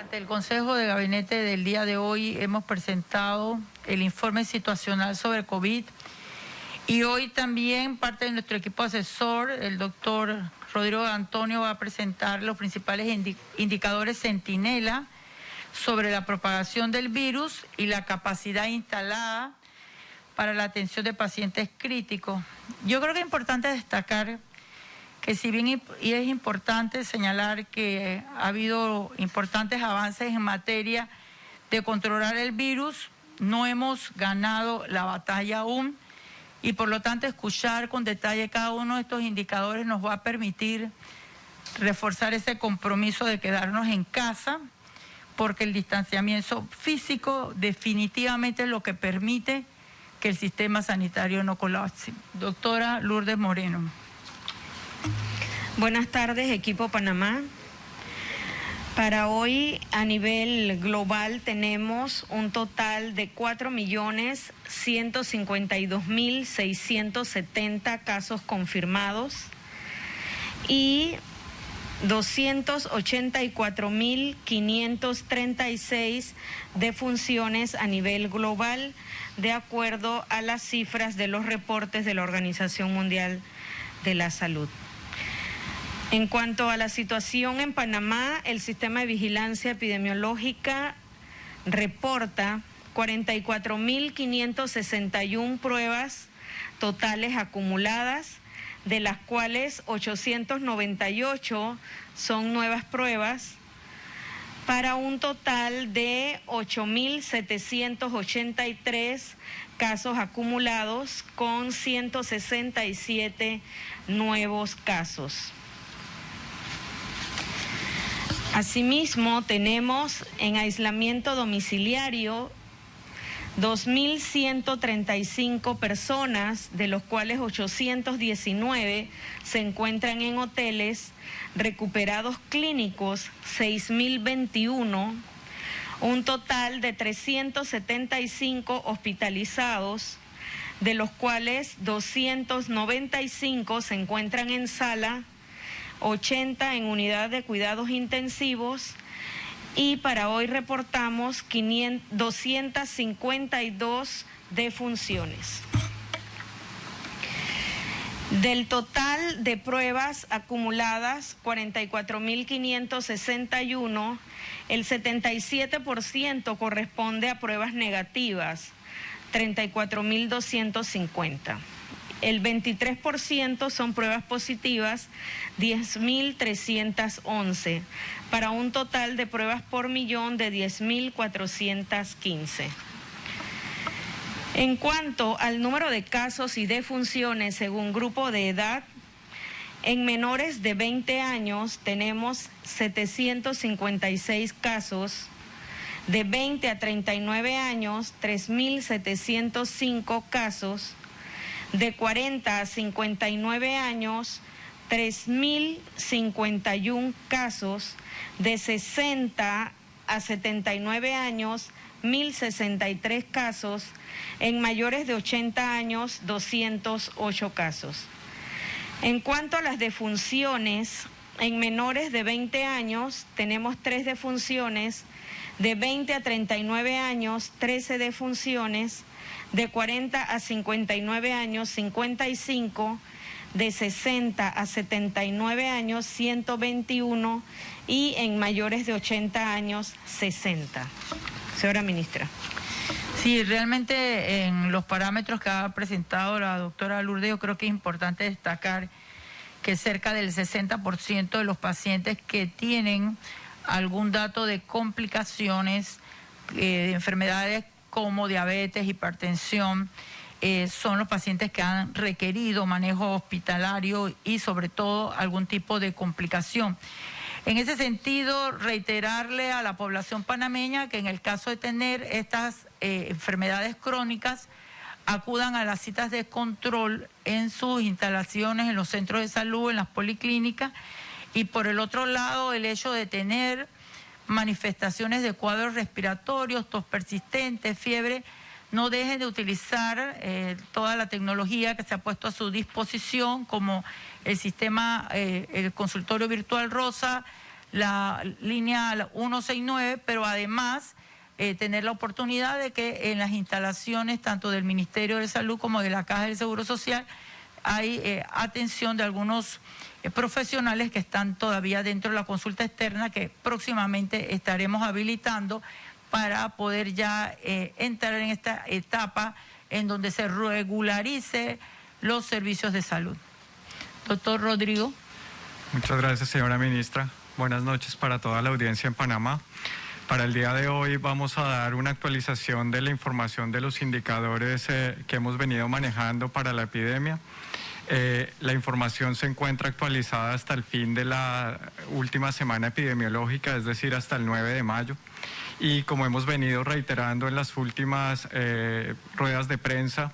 Ante el Consejo de Gabinete del día de hoy hemos presentado el informe situacional sobre COVID y hoy también parte de nuestro equipo asesor, el doctor Rodrigo Antonio, va a presentar los principales indicadores Centinela sobre la propagación del virus y la capacidad instalada para la atención de pacientes críticos. Yo creo que es importante destacar que si bien y es importante señalar que ha habido importantes avances en materia de controlar el virus, no hemos ganado la batalla aún y por lo tanto escuchar con detalle cada uno de estos indicadores nos va a permitir reforzar ese compromiso de quedarnos en casa, porque el distanciamiento físico definitivamente es lo que permite que el sistema sanitario no colapse. Doctora Lourdes Moreno. Buenas tardes, equipo Panamá. Para hoy, a nivel global, tenemos un total de 4.152.670 casos confirmados y 284.536 defunciones a nivel global, de acuerdo a las cifras de los reportes de la Organización Mundial de la Salud. En cuanto a la situación en Panamá, el sistema de vigilancia epidemiológica reporta 44.561 pruebas totales acumuladas, de las cuales 898 son nuevas pruebas, para un total de 8.783 casos acumulados con 167 nuevos casos. Asimismo, tenemos en aislamiento domiciliario 2.135 personas, de los cuales 819 se encuentran en hoteles, recuperados clínicos 6.021, un total de 375 hospitalizados, de los cuales 295 se encuentran en sala, 80 en unidad de cuidados intensivos, y para hoy reportamos 252 defunciones. Del total de pruebas acumuladas, 44.561, el 77% corresponde a pruebas negativas, 34.250. El 23% son pruebas positivas, 10.311, para un total de pruebas por millón de 10.415. En cuanto al número de casos y defunciones según grupo de edad, en menores de 20 años tenemos 756 casos, de 20 a 39 años 3.705 casos, de 40 a 59 años, 3.051 casos, de 60 a 79 años, 1.063 casos, en mayores de 80 años, 208 casos. En cuanto a las defunciones, en menores de 20 años tenemos 3 defunciones, de 20 a 39 años, 13 defunciones, de 40 a 59 años, 55, de 60 a 79 años, 121, y en mayores de 80 años, 60. Señora ministra. Sí, realmente en los parámetros que ha presentado la doctora Lourdes, yo creo que es importante destacar que cerca del 60% de los pacientes que tienen algún dato de complicaciones, de enfermedades como diabetes, hipertensión, son los pacientes que han requerido manejo hospitalario y sobre todo algún tipo de complicación. En ese sentido, reiterarle a la población panameña que en el caso de tener estas enfermedades crónicas, acudan a las citas de control en sus instalaciones, en los centros de salud, en las policlínicas, y por el otro lado, el hecho de tener manifestaciones de cuadros respiratorios, tos persistente, fiebre, no dejen de utilizar toda la tecnología que se ha puesto a su disposición, como el sistema, el consultorio virtual Rosa, la línea 169, pero además tener la oportunidad de que en las instalaciones tanto del Ministerio de Salud como de la Caja del Seguro Social hay atención de algunos profesionales que están todavía dentro de la consulta externa, que próximamente estaremos habilitando para poder ya entrar en esta etapa en donde se regularice los servicios de salud. Doctor Rodrigo. Muchas gracias, señora ministra. Buenas noches para toda la audiencia en Panamá. Para el día de hoy vamos a dar una actualización de la información de los indicadores que hemos venido manejando para la epidemia. La información se encuentra actualizada hasta el fin de la última semana epidemiológica, es decir, hasta el 9 de mayo. Y como hemos venido reiterando en las últimas ruedas de prensa,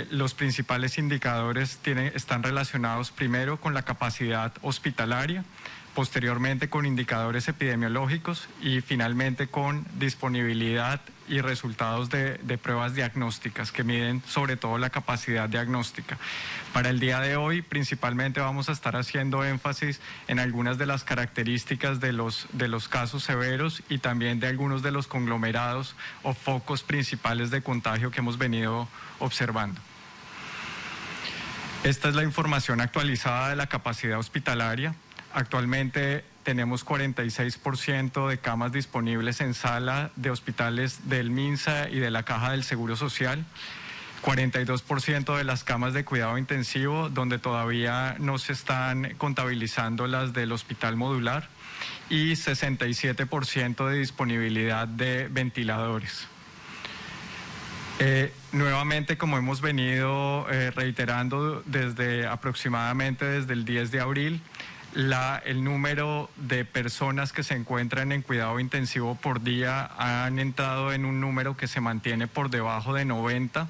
los principales indicadores están relacionados primero con la capacidad hospitalaria, posteriormente con indicadores epidemiológicos y finalmente con disponibilidad y resultados de pruebas diagnósticas que miden sobre todo la capacidad diagnóstica. Para el día de hoy principalmente vamos a estar haciendo énfasis en algunas de las características de los casos severos y también de algunos de los conglomerados o focos principales de contagio que hemos venido observando. Esta es la información actualizada de la capacidad hospitalaria. Actualmente tenemos 46% de camas disponibles en sala de hospitales del MINSA y de la Caja del Seguro Social, 42% de las camas de cuidado intensivo, donde todavía no se están contabilizando las del hospital modular, y 67% de disponibilidad de ventiladores. Nuevamente, como hemos venido reiterando aproximadamente desde el 10 de abril, el número de personas que se encuentran en cuidado intensivo por día han entrado en un número que se mantiene por debajo de 90.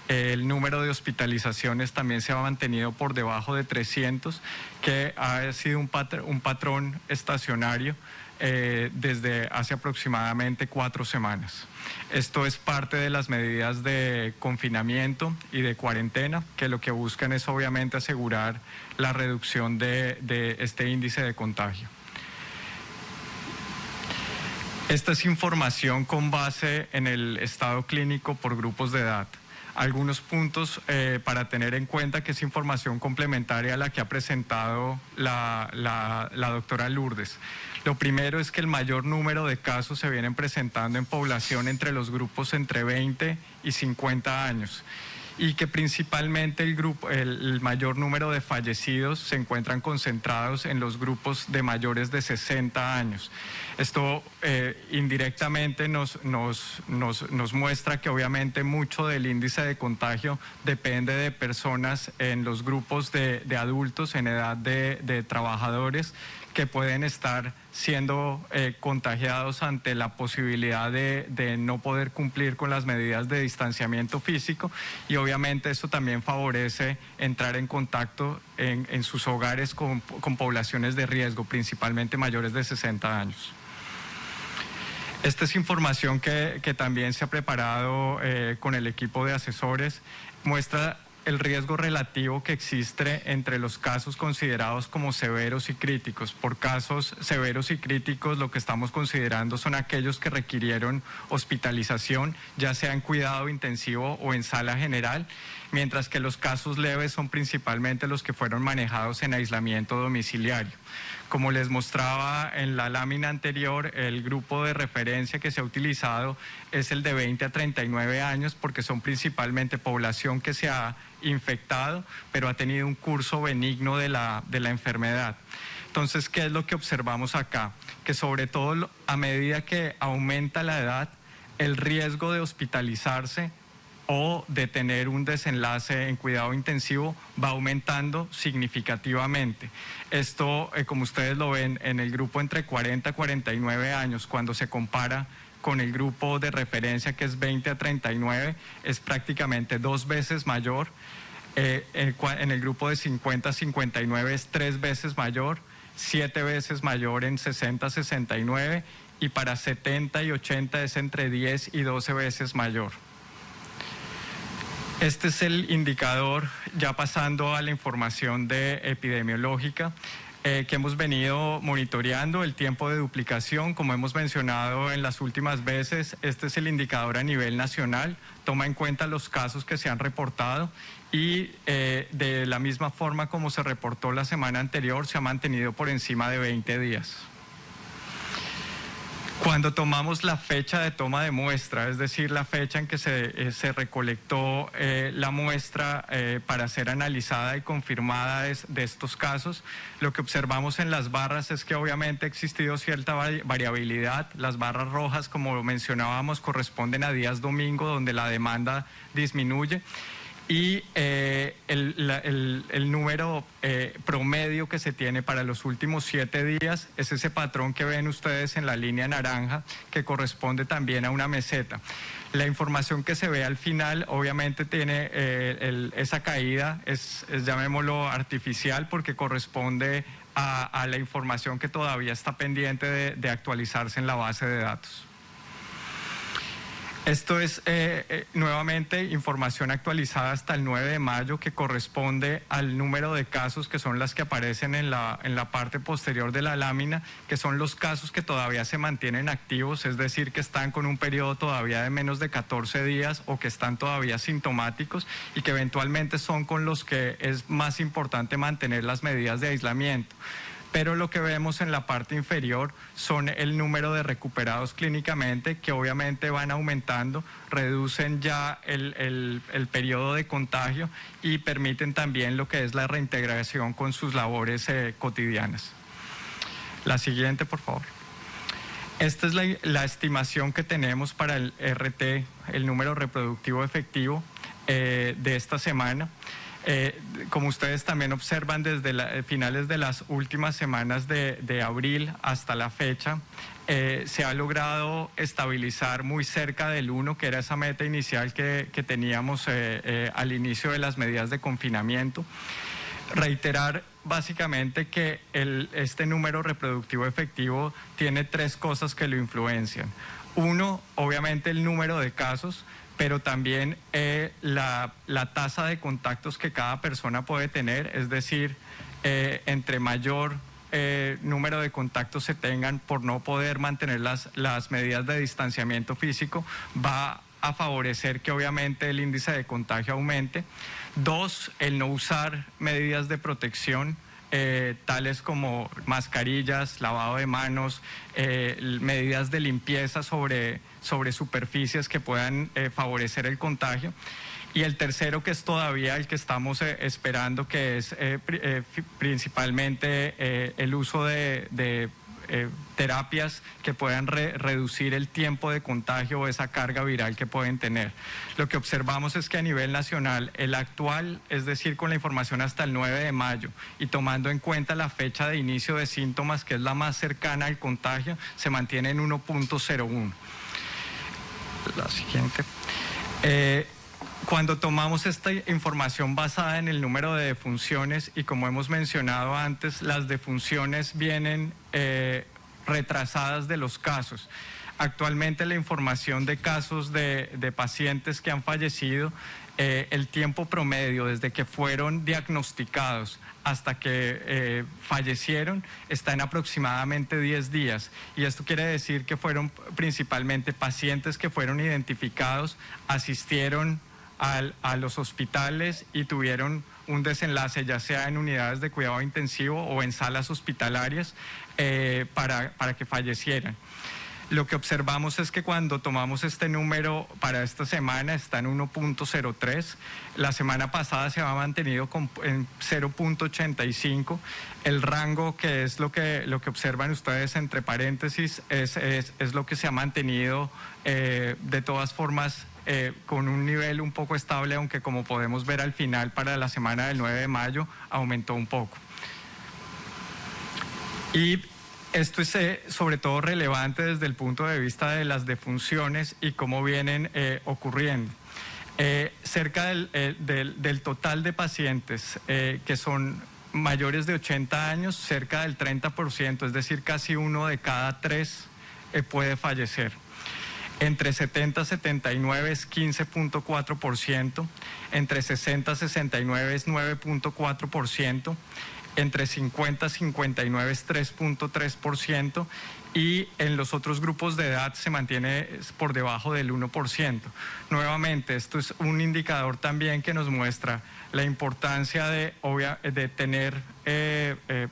El número de hospitalizaciones también se ha mantenido por debajo de 300, que ha sido un patrón estacionario desde hace aproximadamente 4 semanas. Esto es parte de las medidas de confinamiento y de cuarentena, que lo que buscan es obviamente asegurar la reducción de este índice de contagio. Esta es información con base en el estado clínico por grupos de edad. Algunos puntos para tener en cuenta, que es información complementaria a la que ha presentado la doctora Lourdes. Lo primero es que el mayor número de casos se vienen presentando en población entre los grupos entre 20 y 50 años y que principalmente el mayor número de fallecidos se encuentran concentrados en los grupos de mayores de 60 años. Esto indirectamente nos muestra que obviamente mucho del índice de contagio depende de personas en los grupos de adultos en edad de trabajadores, que pueden estar siendo contagiados ante la posibilidad de no poder cumplir con las medidas de distanciamiento físico, y obviamente eso también favorece entrar en contacto en sus hogares con poblaciones de riesgo, principalmente mayores de 60 años. Esta es información que también se ha preparado con el equipo de asesores, muestra el riesgo relativo que existe entre los casos considerados como severos y críticos. Por casos severos y críticos, lo que estamos considerando son aquellos que requirieron hospitalización, ya sea en cuidado intensivo o en sala general, mientras que los casos leves son principalmente los que fueron manejados en aislamiento domiciliario. Como les mostraba en la lámina anterior, el grupo de referencia que se ha utilizado es el de 20 a 39 años, porque son principalmente población que se ha infectado, pero ha tenido un curso benigno de la enfermedad. Entonces, ¿qué es lo que observamos acá? Que sobre todo a medida que aumenta la edad, el riesgo de hospitalizarse o de tener un desenlace en cuidado intensivo va aumentando significativamente. Esto, como ustedes lo ven, en el grupo entre 40 a 49 años, cuando se compara con el grupo de referencia que es 20 a 39, es prácticamente 2 veces mayor. En el grupo de 50 a 59 es 3 veces mayor, 7 veces mayor en 60 a 69, y para 70 y 80 es entre 10 y 12 veces mayor. Este es el indicador, ya pasando a la información epidemiológica. que hemos venido monitoreando, el tiempo de duplicación, como hemos mencionado en las últimas veces, este es el indicador a nivel nacional, toma en cuenta los casos que se han reportado y de la misma forma como se reportó la semana anterior, se ha mantenido por encima de 20 días. Cuando tomamos la fecha de toma de muestra, es decir, la fecha en que se recolectó la muestra para ser analizada y confirmada de estos casos, lo que observamos en las barras es que obviamente ha existido cierta variabilidad. Las barras rojas, como mencionábamos, corresponden a días domingo donde la demanda disminuye. Y el número promedio que se tiene para los últimos 7 días es ese patrón que ven ustedes en la línea naranja, que corresponde también a una meseta. La información que se ve al final obviamente tiene esa caída, llamémoslo artificial, porque corresponde a la información que todavía está pendiente de actualizarse en la base de datos. Esto es nuevamente información actualizada hasta el 9 de mayo que corresponde al número de casos que son las que aparecen en la parte posterior de la lámina, que son los casos que todavía se mantienen activos, es decir, que están con un periodo todavía de menos de 14 días o que están todavía sintomáticos y que eventualmente son con los que es más importante mantener las medidas de aislamiento. Pero lo que vemos en la parte inferior son el número de recuperados clínicamente, que obviamente van aumentando, reducen ya el periodo de contagio y permiten también lo que es la reintegración con sus labores cotidianas. La siguiente, por favor. Esta es la estimación que tenemos para el RT, el número reproductivo efectivo de esta semana. Como ustedes también observan, desde finales de las últimas semanas de abril hasta la fecha, se ha logrado estabilizar muy cerca del 1, que era esa meta inicial que teníamos al inicio de las medidas de confinamiento. Reiterar básicamente que este número reproductivo efectivo tiene 3 cosas que lo influencian. 1, obviamente el número de casos, pero también la tasa de contactos que cada persona puede tener, es decir, entre mayor número de contactos se tengan por no poder mantener las medidas de distanciamiento físico, va a favorecer que obviamente el índice de contagio aumente. 2, el no usar medidas de protección, tales como mascarillas, lavado de manos, medidas de limpieza sobre superficies que puedan favorecer el contagio. Y el tercero, que es todavía el que estamos esperando, que es principalmente el uso de terapias que puedan reducir el tiempo de contagio o esa carga viral que pueden tener. Lo que observamos es que a nivel nacional, el actual, es decir, con la información hasta el 9 de mayo y tomando en cuenta la fecha de inicio de síntomas, que es la más cercana al contagio, se mantiene en 1.01. La siguiente. Cuando tomamos esta información basada en el número de defunciones, y como hemos mencionado antes, las defunciones vienen retrasadas de los casos. Actualmente la información de casos de pacientes que han fallecido, el tiempo promedio desde que fueron diagnosticados hasta que fallecieron está en aproximadamente 10 días. Y esto quiere decir que fueron principalmente pacientes que fueron identificados, asistieron a los hospitales y tuvieron un desenlace, ya sea en unidades de cuidado intensivo o en salas hospitalarias, para que fallecieran. Lo que observamos es que cuando tomamos este número para esta semana está en 1.03. La semana pasada se ha mantenido en 0.85. El rango, que es lo que observan ustedes entre paréntesis, es lo que se ha mantenido de todas formas con un nivel un poco estable, aunque como podemos ver al final para la semana del 9 de mayo aumentó un poco. Y esto es sobre todo relevante desde el punto de vista de las defunciones y cómo vienen ocurriendo. Cerca del total de pacientes que son mayores de 80 años, cerca del 30%, es decir, casi 1 de cada 3 puede fallecer. Entre 70 y 79 es 15.4%, entre 60 y 69 es 9.4%, entre 50 y 59 es 3.3%, y en los otros grupos de edad se mantiene por debajo del 1%. Nuevamente, esto es un indicador también que nos muestra la importancia de tener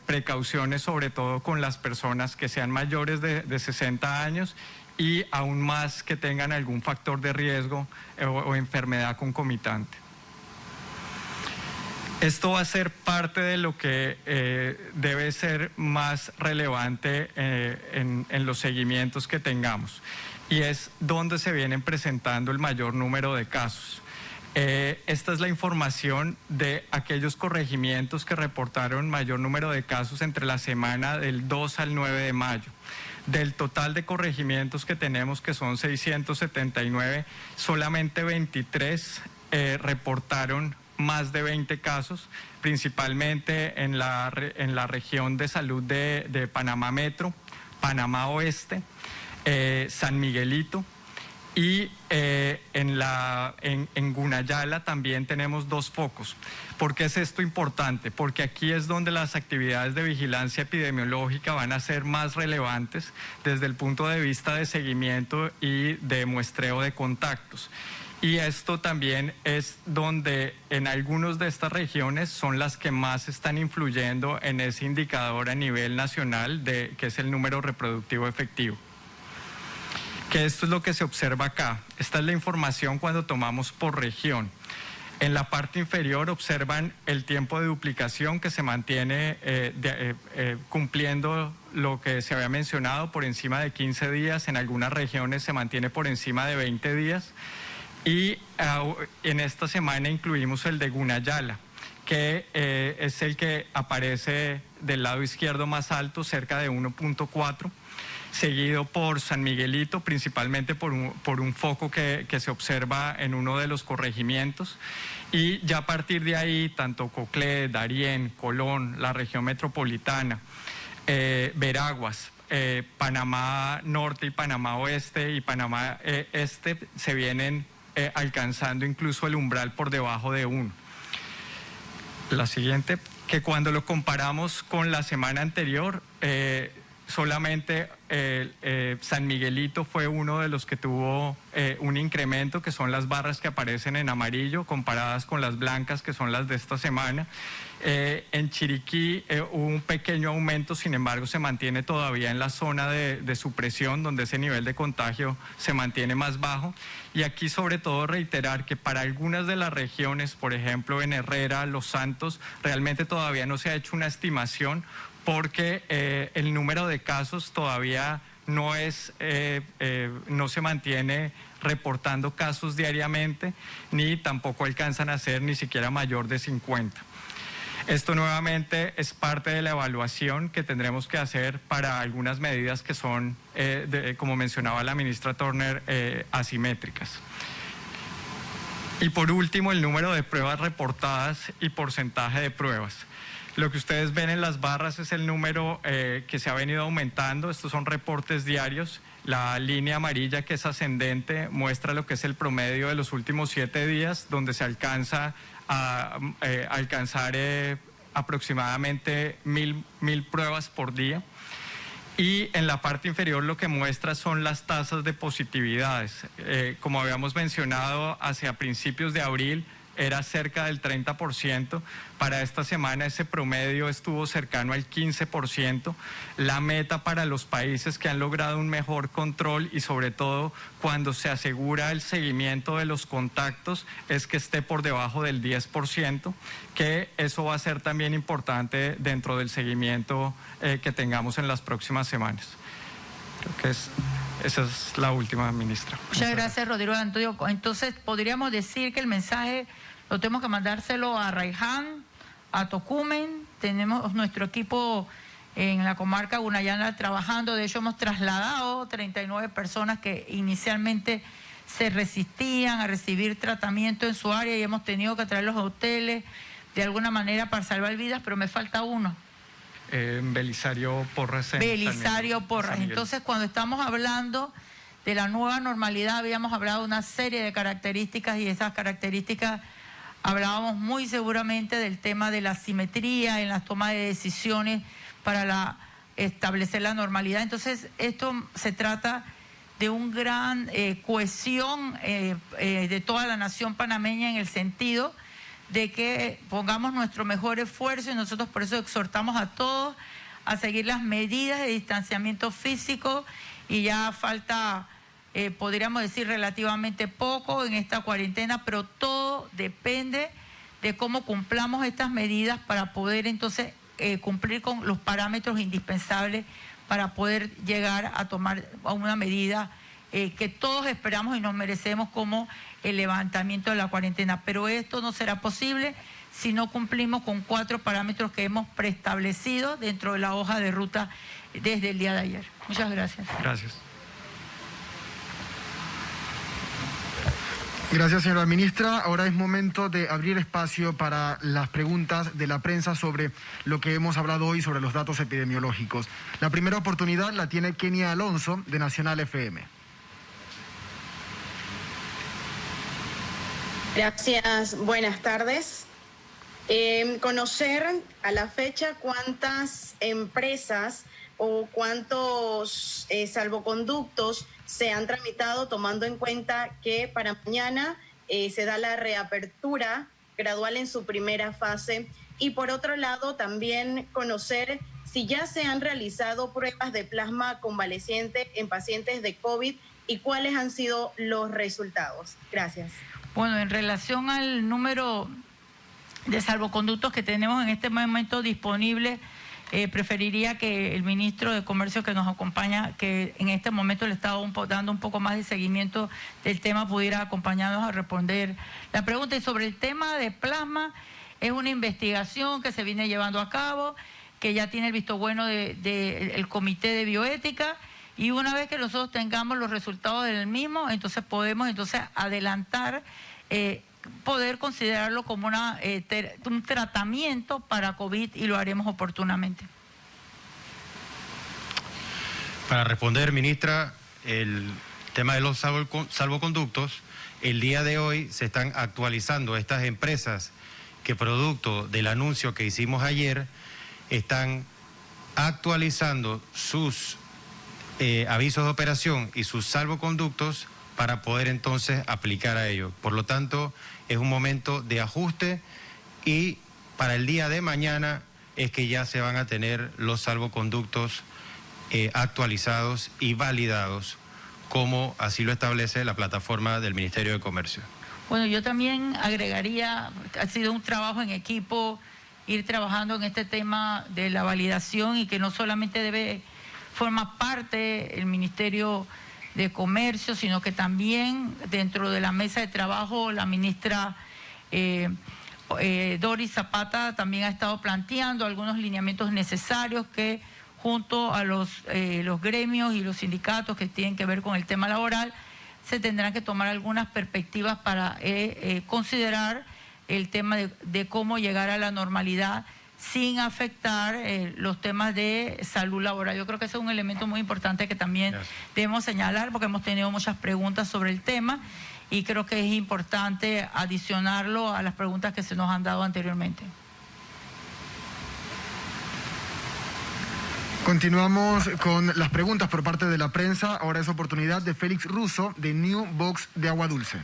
precauciones, sobre todo con las personas que sean mayores de 60 años y aún más que tengan algún factor de riesgo o enfermedad concomitante. Esto va a ser parte de lo que debe ser más relevante en los seguimientos que tengamos, y es donde se vienen presentando el mayor número de casos. Esta es la información de aquellos corregimientos que reportaron mayor número de casos entre la semana del 2 al 9 de mayo. Del total de corregimientos que tenemos, que son 679, solamente 23 reportaron más de 20 casos, principalmente en la región de salud de Panamá Metro, Panamá Oeste, San Miguelito, y en Gunayala también tenemos 2 focos. ¿Por qué es esto importante? Porque aquí es donde las actividades de vigilancia epidemiológica van a ser más relevantes desde el punto de vista de seguimiento y de muestreo de contactos. Y esto también es donde en algunas de estas regiones son las que más están influyendo en ese indicador a nivel nacional, que es el número reproductivo efectivo. Que esto es lo que se observa acá. Esta es la información cuando tomamos por región. En la parte inferior observan el tiempo de duplicación que se mantiene cumpliendo lo que se había mencionado, por encima de 15 días, en algunas regiones se mantiene por encima de 20 días. Y en esta semana incluimos el de Gunayala, que es el que aparece del lado izquierdo más alto, cerca de 1.4, seguido por San Miguelito, principalmente por un foco que se observa en uno de los corregimientos. Y ya a partir de ahí, tanto Coclé, Darién, Colón, la región metropolitana, Veraguas, Panamá Norte y Panamá Oeste y Panamá Este se vienen alcanzando incluso el umbral por debajo de 1. La siguiente, que cuando lo comparamos con la semana anterior, solamente San Miguelito fue uno de los que tuvo un incremento, que son las barras que aparecen en amarillo, comparadas con las blancas, que son las de esta semana. En Chiriquí hubo un pequeño aumento, sin embargo se mantiene todavía en la zona de supresión, donde ese nivel de contagio se mantiene más bajo. Y aquí sobre todo reiterar que para algunas de las regiones, por ejemplo en Herrera, Los Santos, realmente todavía no se ha hecho una estimación, porque el número de casos todavía no se mantiene reportando casos diariamente, ni tampoco alcanzan a ser ni siquiera mayor de 50. Esto nuevamente es parte de la evaluación que tendremos que hacer para algunas medidas que son, como mencionaba la ministra Turner, asimétricas. Y por último, el número de pruebas reportadas y porcentaje de pruebas. Lo que ustedes ven en las barras es el número que se ha venido aumentando. Estos son reportes diarios. La línea amarilla, que es ascendente, muestra lo que es el promedio de los últimos 7 días, donde se alcanza a alcanzar aproximadamente 1.000 pruebas por día. Y en la parte inferior lo que muestra son las tasas de positividades. Como habíamos mencionado, hacia principios de abril era cerca del 30%. Para esta semana ese promedio estuvo cercano al 15%. La meta para los países que han logrado un mejor control y sobre todo cuando se asegura el seguimiento de los contactos es que esté por debajo del 10%, que eso va a ser también importante dentro del seguimiento que tengamos en las próximas semanas. Creo que esa es la última, ministra. Muchas gracias, Rodrigo Antonio. Entonces, podríamos decir que el mensaje lo tenemos que mandárselo a Raiján, a Tocumen. Tenemos nuestro equipo en la comarca Gunayala trabajando. De hecho, hemos trasladado 39 personas que inicialmente se resistían a recibir tratamiento en su área y hemos tenido que traerlos a hoteles de alguna manera para salvar vidas, pero me falta uno. Belisario Porras. Belisario Porras. Entonces, cuando estamos hablando de la nueva normalidad, habíamos hablado de una serie de características y esas características hablábamos muy seguramente del tema de la asimetría en la toma de decisiones para establecer la normalidad. Entonces, esto se trata de un gran cohesión de toda la nación panameña en el sentido de que pongamos nuestro mejor esfuerzo, y nosotros por eso exhortamos a todos a seguir las medidas de distanciamiento físico, y ya falta, podríamos decir, relativamente poco en esta cuarentena, pero todo depende de cómo cumplamos estas medidas para poder entonces cumplir con los parámetros indispensables para poder llegar a tomar una medida que todos esperamos y nos merecemos, como el levantamiento de la cuarentena. Pero esto no será posible si no cumplimos con 4 parámetros que hemos preestablecido dentro de la hoja de ruta desde el día de ayer. Muchas gracias. Gracias. Gracias, señora ministra. Ahora es momento de abrir espacio para las preguntas de la prensa sobre lo que hemos hablado hoy sobre los datos epidemiológicos. La primera oportunidad la tiene Kenia Alonso, de Nacional FM. Gracias, buenas tardes. Conocer a la fecha cuántas empresas o cuántos salvoconductos se han tramitado, tomando en cuenta que para mañana se da la reapertura gradual en su primera fase. Y por otro lado, también conocer si ya se han realizado pruebas de plasma convaleciente en pacientes de COVID y cuáles han sido los resultados. Gracias. Bueno, en relación al número de salvoconductos que tenemos en este momento disponible, preferiría que el ministro de Comercio, que nos acompaña, que en este momento le está dando un poco más de seguimiento del tema, pudiera acompañarnos a responder la pregunta. Y sobre el tema de plasma, es una investigación que se viene llevando a cabo, que ya tiene el visto bueno del Comité de Bioética, y una vez que nosotros tengamos los resultados del mismo, entonces podemos adelantar, poder considerarlo como un tratamiento para COVID, y lo haremos oportunamente. Para responder, ministra, el tema de los salvoconductos, el día de hoy se están actualizando estas empresas que, producto del anuncio que hicimos ayer, están actualizando sus avisos de operación y sus salvoconductos para poder entonces aplicar a ello. Por lo tanto, es un momento de ajuste, y para el día de mañana es que ya se van a tener los salvoconductos actualizados y validados, como así lo establece la plataforma del Ministerio de Comercio. Bueno, yo también agregaría, ha sido un trabajo en equipo ir trabajando en este tema de la validación, y que no solamente forma parte el Ministerio de Comercio, sino que también dentro de la mesa de trabajo la ministra Doris Zapata también ha estado planteando algunos lineamientos necesarios que, junto a los gremios y los sindicatos que tienen que ver con el tema laboral, se tendrán que tomar algunas perspectivas para considerar el tema de cómo llegar a la normalidad sin afectar los temas de salud laboral. Yo creo que ese es un elemento muy importante que también debemos señalar, porque hemos tenido muchas preguntas sobre el tema, y creo que es importante adicionarlo a las preguntas que se nos han dado anteriormente. Continuamos con las preguntas por parte de la prensa. Ahora es oportunidad de Félix Russo, de New Box de Agua Dulce.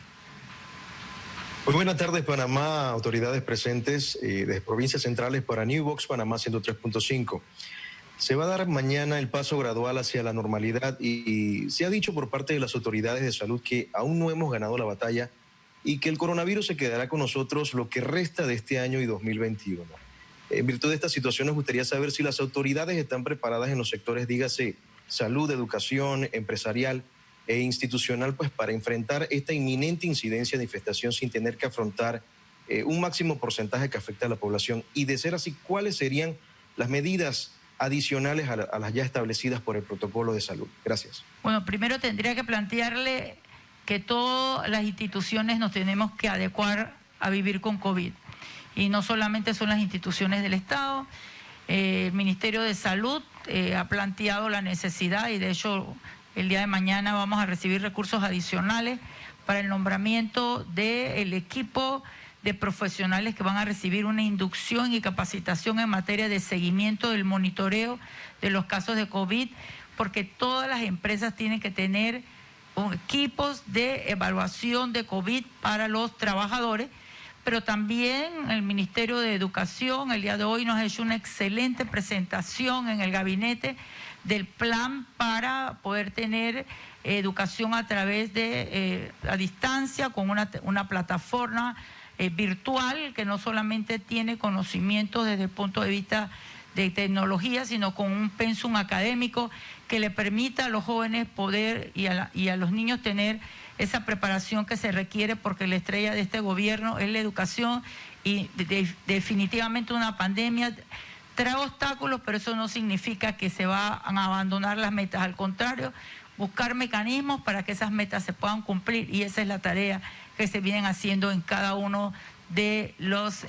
Muy buenas tardes, Panamá, autoridades presentes de provincias centrales para New Box Panamá 103.5. Se va a dar mañana el paso gradual hacia la normalidad, y se ha dicho por parte de las autoridades de salud que aún no hemos ganado la batalla y que el coronavirus se quedará con nosotros lo que resta de este año y 2021. En virtud de esta situación, nos gustaría saber si las autoridades están preparadas en los sectores, dígase, salud, educación, empresarial e institucional, pues para enfrentar esta inminente incidencia de infestación sin tener que afrontar un máximo porcentaje que afecta a la población. Y de ser así, ¿cuáles serían las medidas adicionales a las ya establecidas por el protocolo de salud? Gracias. Bueno, primero tendría que plantearle que todas las instituciones nos tenemos que adecuar a vivir con COVID. Y no solamente son las instituciones del Estado. El Ministerio de Salud ha planteado la necesidad, y de hecho el día de mañana vamos a recibir recursos adicionales para el nombramiento del equipo de profesionales que van a recibir una inducción y capacitación en materia de seguimiento del monitoreo de los casos de COVID, porque todas las empresas tienen que tener equipos de evaluación de COVID para los trabajadores, pero también el Ministerio de Educación el día de hoy nos ha hecho una excelente presentación en el gabinete del plan para poder tener educación a través de a distancia con una plataforma virtual que no solamente tiene conocimientos desde el punto de vista de tecnología, sino con un pensum académico que le permita a los jóvenes poder y a los niños tener esa preparación que se requiere, porque la estrella de este gobierno es la educación y definitivamente una pandemia trae obstáculos, pero eso no significa que se van a abandonar las metas, al contrario, buscar mecanismos para que esas metas se puedan cumplir, y esa es la tarea que se vienen haciendo en cada uno de los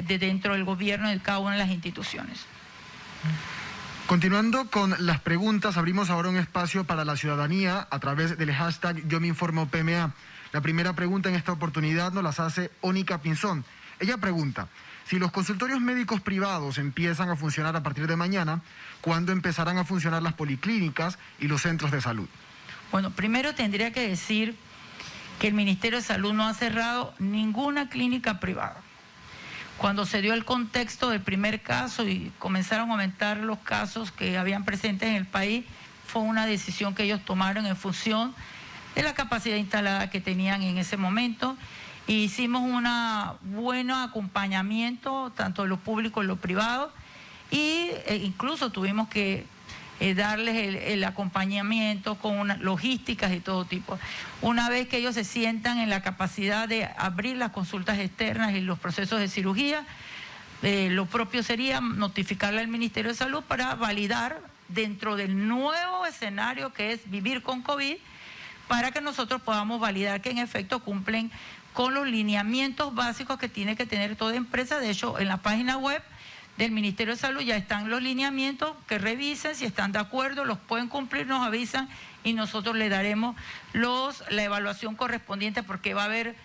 dentro del gobierno de cada una de las instituciones. Continuando con las preguntas, abrimos ahora un espacio para la ciudadanía a través del hashtag Yo Me Informo PMA. La primera pregunta en esta oportunidad nos las hace Ónica Pinzón. Ella pregunta: si los consultorios médicos privados empiezan a funcionar a partir de mañana, ¿cuándo empezarán a funcionar las policlínicas y los centros de salud? Bueno, primero tendría que decir que el Ministerio de Salud no ha cerrado ninguna clínica privada. Cuando se dio el contexto del primer caso y comenzaron a aumentar los casos que habían presentes en el país, fue una decisión que ellos tomaron en función de la capacidad instalada que tenían en ese momento. Y hicimos un buen acompañamiento, tanto de lo público y lo privado, y incluso tuvimos que darles el acompañamiento con logísticas de todo tipo. Una vez que ellos se sientan en la capacidad de abrir las consultas externas y los procesos de cirugía, lo propio sería notificarle al Ministerio de Salud para validar dentro del nuevo escenario que es vivir con COVID, para que nosotros podamos validar que en efecto cumplen con los lineamientos básicos que tiene que tener toda empresa. De hecho, en la página web del Ministerio de Salud ya están los lineamientos, que revisen si están de acuerdo, los pueden cumplir, nos avisan y nosotros le daremos la evaluación correspondiente, porque va a haber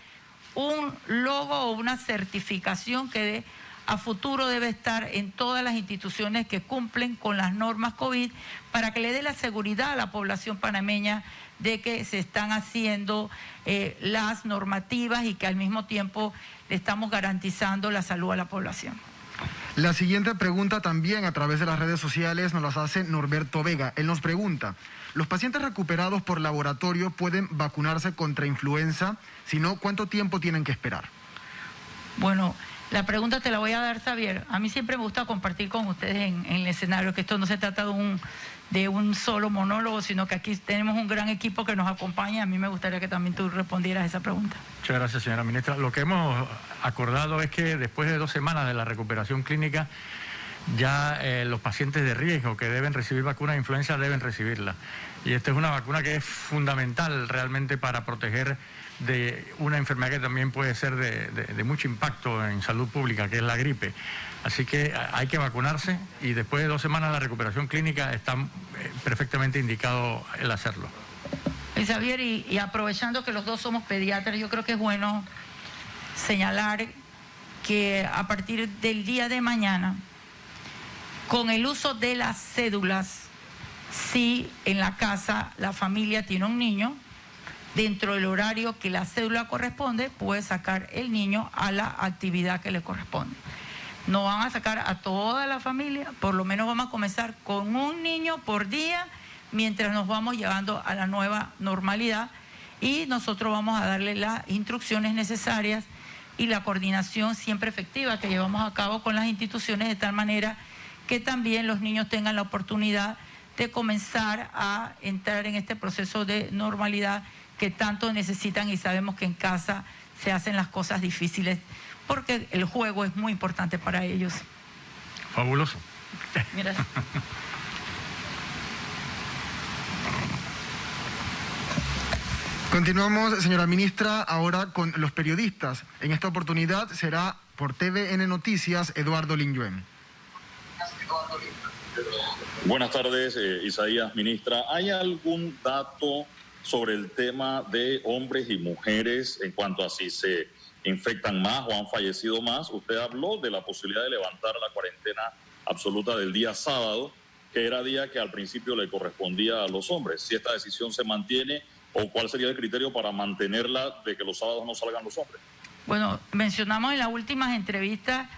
un logo o una certificación que a futuro debe estar en todas las instituciones que cumplen con las normas COVID, para que le dé la seguridad a la población panameña de que se están haciendo las normativas y que al mismo tiempo le estamos garantizando la salud a la población. La siguiente pregunta también a través de las redes sociales nos las hace Norberto Vega. Él nos pregunta: ¿los pacientes recuperados por laboratorio pueden vacunarse contra influenza? Si no, ¿cuánto tiempo tienen que esperar? Bueno, la pregunta te la voy a dar, Xavier. A mí siempre me gusta compartir con ustedes en el escenario, que esto no se trata de un solo monólogo, sino que aquí tenemos un gran equipo que nos acompaña. A mí me gustaría que también tú respondieras esa pregunta. Muchas gracias, señora ministra. Lo que hemos acordado es que después de 2 semanas de la recuperación clínica, ya los pacientes de riesgo que deben recibir vacuna de influenza deben recibirla. Y esta es una vacuna que es fundamental realmente para proteger de una enfermedad que también puede ser de mucho impacto en salud pública, que es la gripe. Así que hay que vacunarse, y después de 2 semanas de la recuperación clínica está perfectamente indicado el hacerlo. Xavier, y aprovechando que los dos somos pediatras, yo creo que es bueno señalar que a partir del día de mañana, con el uso de las cédulas, si en la casa la familia tiene un niño, dentro del horario que la cédula corresponde, puede sacar el niño a la actividad que le corresponde. No van a sacar a toda la familia, por lo menos vamos a comenzar con un niño por día, mientras nos vamos llevando a la nueva normalidad, y nosotros vamos a darle las instrucciones necesarias y la coordinación siempre efectiva que llevamos a cabo con las instituciones, de tal manera que también los niños tengan la oportunidad de comenzar a entrar en este proceso de normalidad que tanto necesitan, y sabemos que en casa se hacen las cosas difíciles porque el juego es muy importante para ellos. Fabuloso. Gracias. Continuamos, señora ministra, ahora con los periodistas. En esta oportunidad será por TVN Noticias, Eduardo Linjuen. Buenas tardes, Isaías, ministra. ¿Hay algún dato sobre el tema de hombres y mujeres en cuanto a si se infectan más o han fallecido más. Usted habló de la posibilidad de levantar la cuarentena absoluta del día sábado, que era día que al principio le correspondía a los hombres. Si esta decisión se mantiene, ¿o cuál sería el criterio para mantenerla de que los sábados no salgan los hombres? Bueno, mencionamos en las últimas entrevistas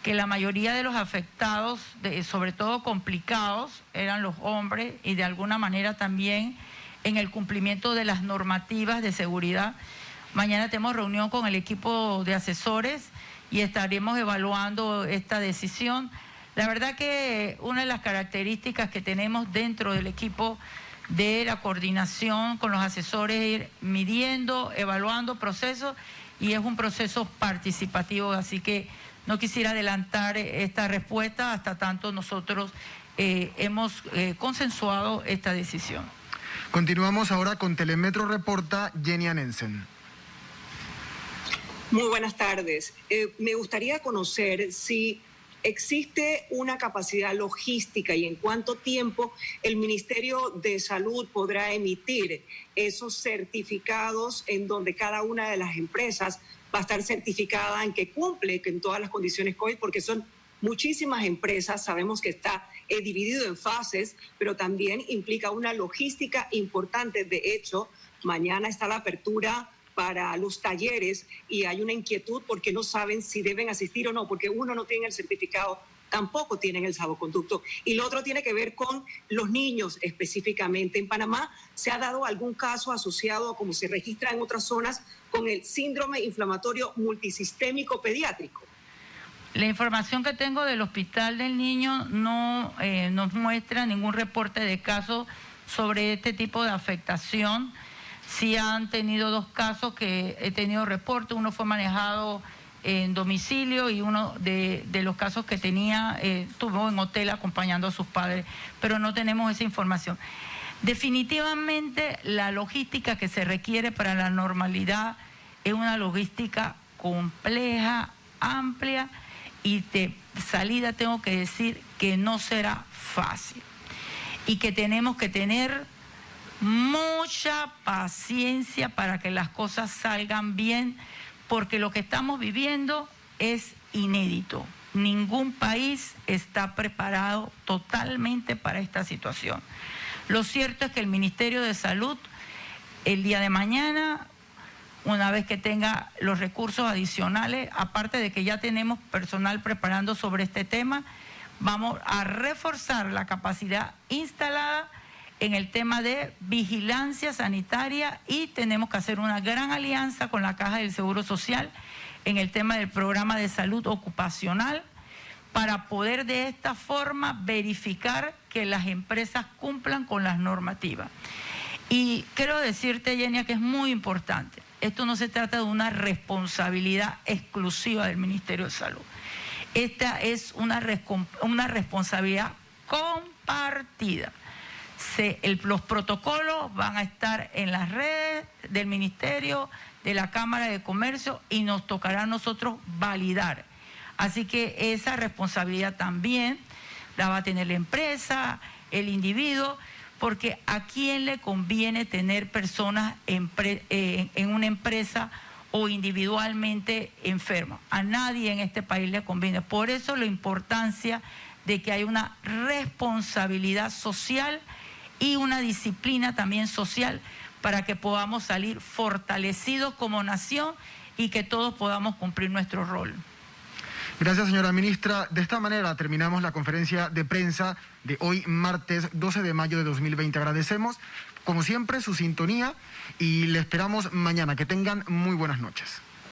que la mayoría de los afectados, sobre todo complicados, eran los hombres, y de alguna manera también en el cumplimiento de las normativas de seguridad. Mañana tenemos reunión con el equipo de asesores y estaremos evaluando esta decisión. La verdad que una de las características que tenemos dentro del equipo de la coordinación con los asesores es ir midiendo, evaluando procesos, y es un proceso participativo, así que no quisiera adelantar esta respuesta hasta tanto nosotros hemos consensuado esta decisión. Continuamos ahora con Telemetro Reporta, Jenny Anensen. Muy buenas tardes. Me gustaría conocer si existe una capacidad logística y en cuánto tiempo el Ministerio de Salud podrá emitir esos certificados en donde cada una de las empresas va a estar certificada en que cumple con todas las condiciones COVID, porque son muchísimas empresas. Sabemos que está dividido en fases, pero también implica una logística importante. De hecho, mañana está la apertura para los talleres y hay una inquietud porque no saben si deben asistir o no, porque uno no tiene el certificado, tampoco tienen el salvoconducto. Y lo otro tiene que ver con los niños específicamente. En Panamá se ha dado algún caso asociado, como se registra en otras zonas, con el síndrome inflamatorio multisistémico pediátrico. La información que tengo del Hospital del Niño no nos muestra ningún reporte de casos sobre este tipo de afectación. Sí han tenido 2 casos que he tenido reporte, uno fue manejado en domicilio y uno de los casos que tenía estuvo en hotel acompañando a sus padres, pero no tenemos esa información. Definitivamente la logística que se requiere para la normalidad es una logística compleja, amplia, y de salida tengo que decir que no será fácil y que tenemos que tener mucha paciencia para que las cosas salgan bien, porque lo que estamos viviendo es inédito. Ningún país está preparado totalmente para esta situación. Lo cierto es que el Ministerio de Salud, el día de mañana, una vez que tenga los recursos adicionales, aparte de que ya tenemos personal preparando sobre este tema, vamos a reforzar la capacidad instalada en el tema de vigilancia sanitaria, y tenemos que hacer una gran alianza con la Caja del Seguro Social en el tema del programa de salud ocupacional para poder de esta forma verificar que las empresas cumplan con las normativas. Y quiero decirte, Yenia, que es muy importante. Esto no se trata de una responsabilidad exclusiva del Ministerio de Salud. Esta es una responsabilidad compartida. Los protocolos van a estar en las redes del Ministerio, de la Cámara de Comercio, y nos tocará a nosotros validar. Así que esa responsabilidad también la va a tener la empresa, el individuo, porque ¿a quién le conviene tener personas en una empresa o individualmente enfermas? A nadie en este país le conviene. Por eso la importancia de que haya una responsabilidad social y una disciplina también social para que podamos salir fortalecidos como nación y que todos podamos cumplir nuestro rol. Gracias, señora ministra. De esta manera terminamos la conferencia de prensa de hoy, martes 12 de mayo de 2020. Agradecemos, como siempre, su sintonía y le esperamos mañana. Que tengan muy buenas noches.